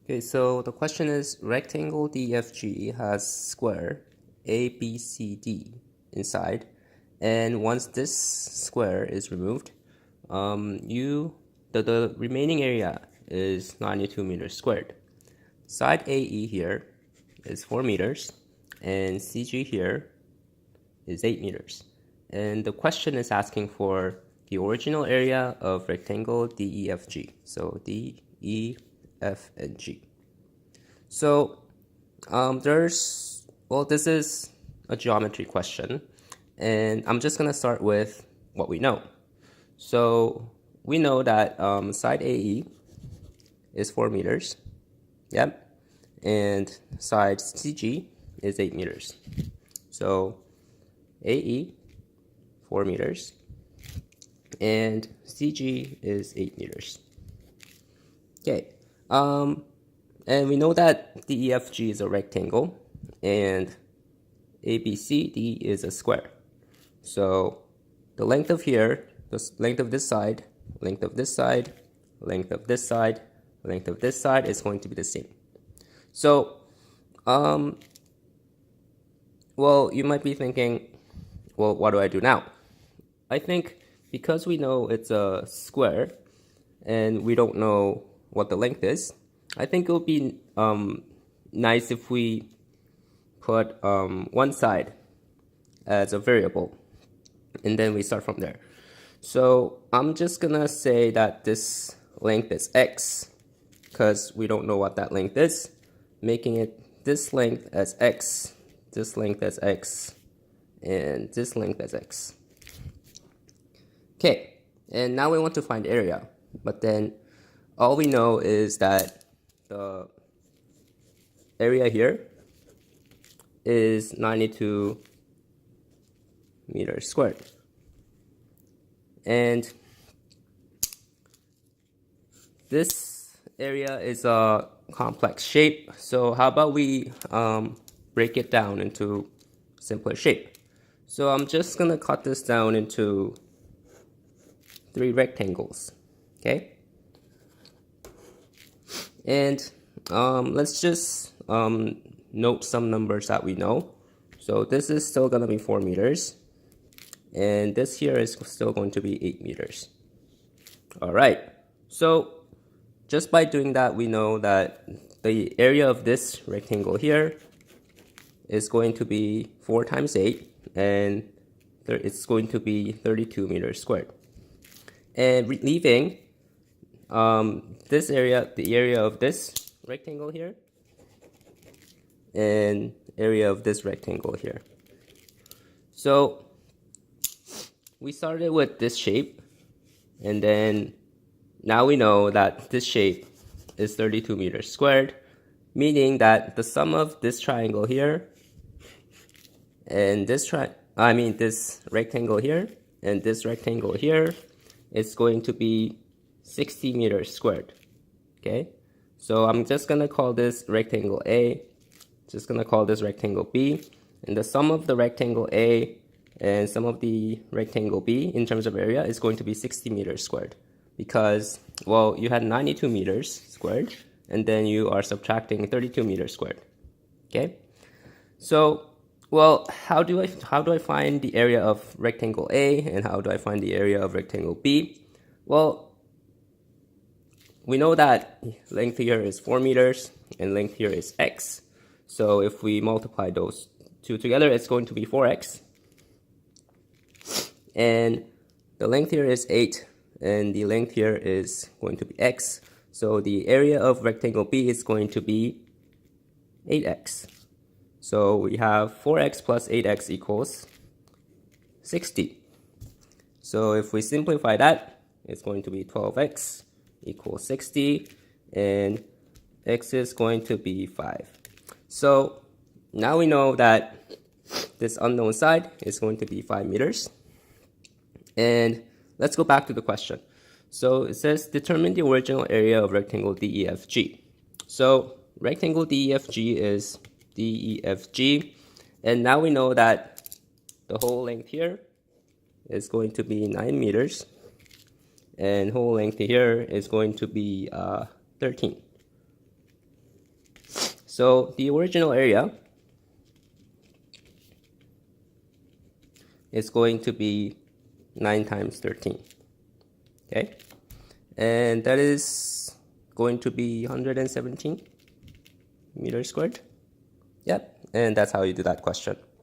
Okay, so the question is rectangle DFG has square ABCD inside, and once this square is removed, the remaining area is 92 meters squared. Side AE here is 4 meters, and CG here is 8 meters. And the question is asking for the original area of rectangle DEFG. So D, E, F, and G. So this is a geometry question, and I'm just going to start with what we know. So we know that side AE is 4 meters, yep, and side CG is 8 meters. So AE, 4 meters, and CG is 8 meters. Okay, and we know that DEFG is a rectangle, and ABCD is a square. So the length of here, the length of this side, length of this side, length of this side, length of this side is going to be the same. So, well, you might be thinking, well, what do I do now? I think because we know it's a square and we don't know what the length is, I think it would be nice if we put one side as a variable, and then we start from there. So I'm just gonna say that this length is x, because we don't know what that length is, making it this length as x, this length as x, and this length as x. Okay, and now we want to find area, but then all we know is that the area here is 92 meters squared. And this area is a complex shape, so how about we break it down into simpler shape. So I'm just gonna cut this down into 3 rectangles, okay? And let's just note some numbers that we know. So this is still gonna be 4 meters, and this here is still going to be 8 meters. All right, so just by doing that, we know that the area of this rectangle here is going to be 4 times 8, and it's going to be 32 meters squared. And leaving this area, the area of this rectangle here, and area of this rectangle here. So we started with this shape, and then now we know that this shape is 32 meters squared, meaning that the sum of this triangle here and this rectangle here and this rectangle here is going to be 60 meters squared. Okay, so I'm just gonna call this rectangle A, just gonna call this rectangle B, and the sum of the rectangle A and sum of the rectangle B in terms of area is going to be 60 meters squared, because, well, you had 92 meters squared and then you are subtracting 32 meters squared. Okay, so, well, how do I find the area of rectangle A, and how do I find the area of rectangle B? Well, we know that length here is 4 meters and length here is x. So if we multiply those two together, it's going to be 4x. And the length here is 8, and the length here is going to be x. So the area of rectangle B is going to be 8x. So we have 4x plus 8x equals 60. So if we simplify that, it's going to be 12x equals 60, and x is going to be 5. So now we know that this unknown side is going to be 5 meters. And let's go back to the question. So it says determine the original area of rectangle DEFG. So rectangle DEFG is DEFG, and now we know that the whole length here is going to be 9 meters, and whole length here is going to be 13. So the original area is going to be 9 times 13. Okay? And that is going to be 117 meters squared. Yep. And that's how you do that question.